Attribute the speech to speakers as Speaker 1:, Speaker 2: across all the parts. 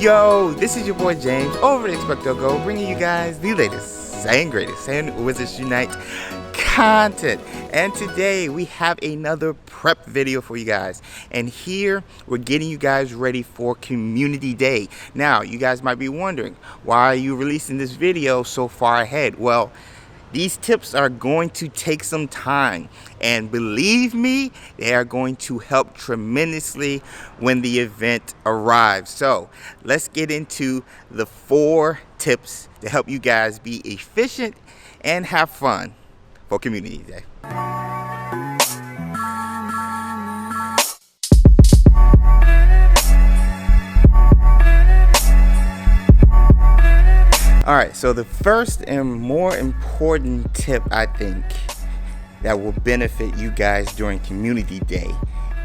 Speaker 1: Yo, this is your boy James over at XpectoGO, bringing you guys the latest and greatest and Wizards Unite content. And today we have another prep video for you guys, and here we're getting you guys ready for Community Day. Now you guys might be wondering, why are you releasing this video so far ahead? Well, these tips are going to take some time, and believe me, they are going to help tremendously when the event arrives. So let's get into the 4 tips to help you guys be efficient and have fun for Community Day. Alright, so the first and more important tip I think that will benefit you guys during Community Day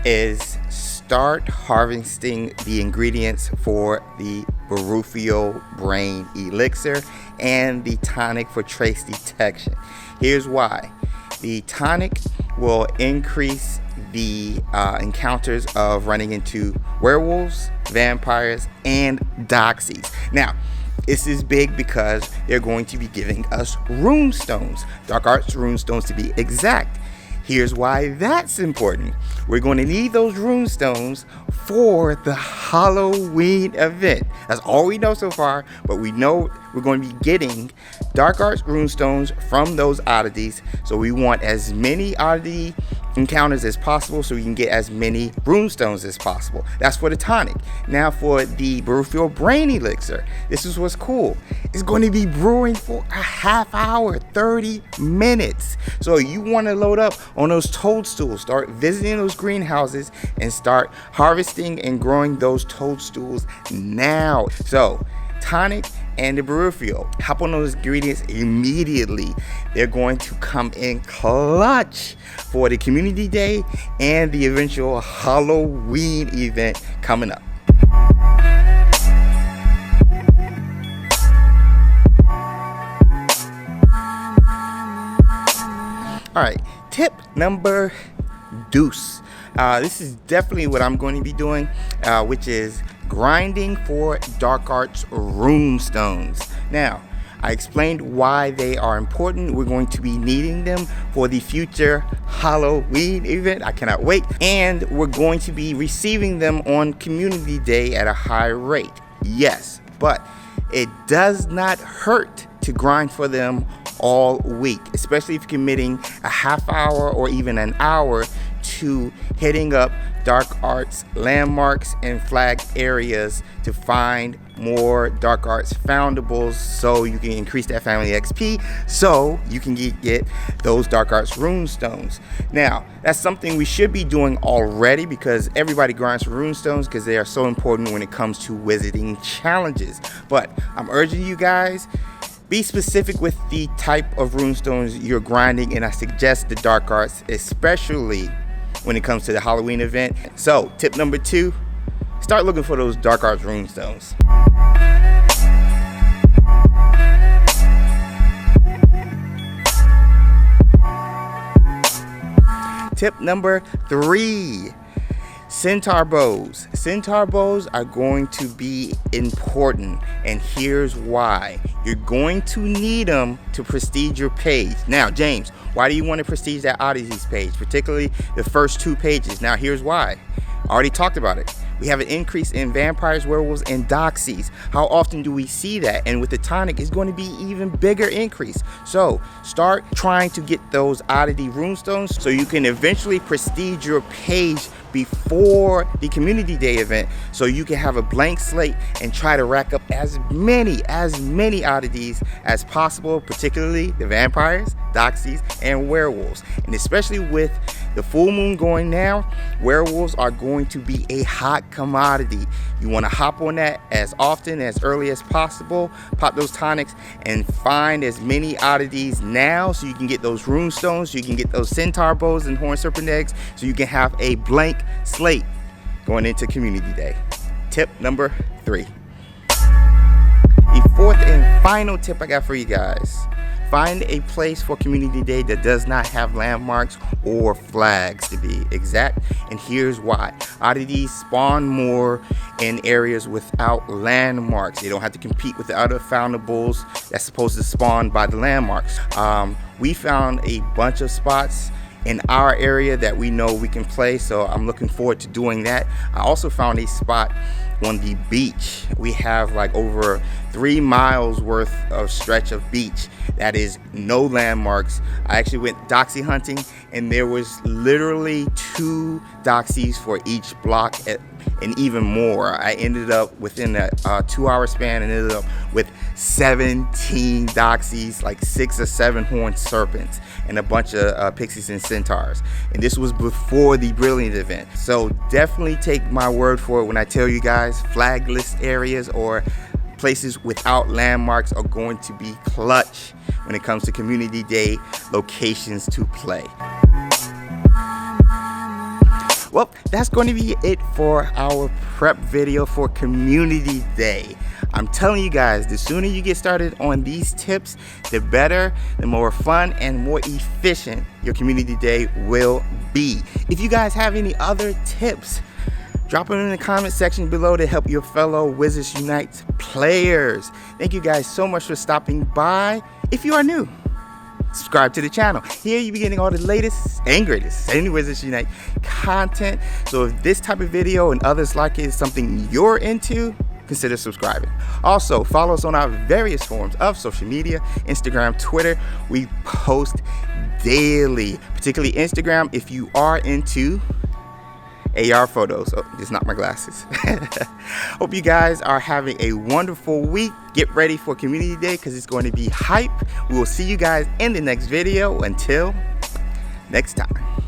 Speaker 1: is start harvesting the ingredients for the BARUFFIO Brain Elixir and the tonic for trace detection. Here's why. The tonic will increase the encounters of running into werewolves, vampires, and doxies. Now, this is big because they're going to be giving us runestones, Dark Arts Runestones to be exact. Here's why that's important. We're going to need those runestones for the Halloween event. That's all we know so far, but we know we're going to be getting Dark Arts Runestones from those oddities. So we want as many oddity encounters as possible so we can get as many runestones as possible. That's for the tonic. Now for the BARUFFIO Brain Elixir, this is what's cool. It's going to be brewing for a half hour, 30 minutes. So you want to load up on those toadstools, start visiting those greenhouses and start harvesting and growing those toadstools now. So tonic and the BARUFFIO, hop on those ingredients immediately. They're going to come in clutch for the Community Day and the eventual Halloween event coming up. All right, tip number deuce. This is definitely what I'm going to be doing, which is grinding for Dark Arts Runestones. Now, I explained why they are important. We're going to be needing them for the future Halloween event. I cannot wait. And we're going to be receiving them on Community Day at a high rate. Yes, but it does not hurt to grind for them all week, especially if you're committing a half hour or even an hour to hitting up Dark Arts landmarks and flag areas to find more Dark Arts foundables so you can increase that family XP so you can get those Dark Arts Runestones. Now, that's something we should be doing already because everybody grinds for Runestones because they are so important when it comes to wizarding challenges. But I'm urging you guys, be specific with the type of runestones you're grinding, and I suggest the Dark Arts, especially when it comes to the Halloween event. So, tip number 2, start looking for those Dark Arts Runestones. Tip number 3. Centaur bows. Centaur bows are going to be important, and here's why. You're going to need them to prestige your page. Now, James, why do you want to prestige that Oddities page, particularly the first 2 pages? Now, here's why. I already talked about it. We have an increase in vampires, werewolves, and doxies. How often do we see that? And with the tonic, it's going to be even bigger increase. So start trying to get those oddity runestones so you can eventually prestige your page before the Community Day event, so you can have a blank slate and try to rack up as many oddities as possible, particularly the vampires, doxies, and werewolves. And especially with the full moon going now, werewolves are going to be a hot commodity. You want to hop on that as often, as early as possible, pop those tonics and find as many oddities now so you can get those runestones, so you can get those centaur bows and horn serpent eggs, so you can have a blank slate going into Community Day. Tip number 3. The 4th and final tip I got for you guys. Find a place for community day that does not have landmarks or flags, to be exact, and here's why. Oddities spawn more in areas without landmarks. They don't have to compete with the other foundables that's supposed to spawn by the landmarks. We found a bunch of spots in our area that we know we can play, so I'm looking forward to doing that. I also found a spot on the beach. We have like over 3 miles worth of stretch of beach that is no landmarks. I actually went doxy hunting, and there was literally 2 doxies for each block, and even more. I ended up within a 2-hour span and ended up with 17 doxies, like 6 or 7 horned serpents, and a bunch of pixies and centaurs. And this was before the Brilliant event. So definitely take my word for it when I tell you guys, flagless areas or places without landmarks are going to be clutch when it comes to community day locations to play. Well, that's going to be it for our prep video for community day. I'm telling you guys, the sooner you get started on these tips, the better, the more fun and more efficient your community day will be. If you guys have any other tips, drop them in the comment section below to help your fellow Wizards Unite players. Thank you guys so much for stopping by. If you are new, subscribe to the channel. Here you'll be getting all the latest and greatest in Wizards Unite content. So if this type of video and others like it is something you're into, consider subscribing. Also, follow us on our various forms of social media, Instagram, Twitter. We post daily, particularly Instagram if you are into AR photos. Oh, just not my glasses. Hope you guys are having a wonderful week. Get ready for community day because it's going to be hype. We will see you guys in the next video. Until next time.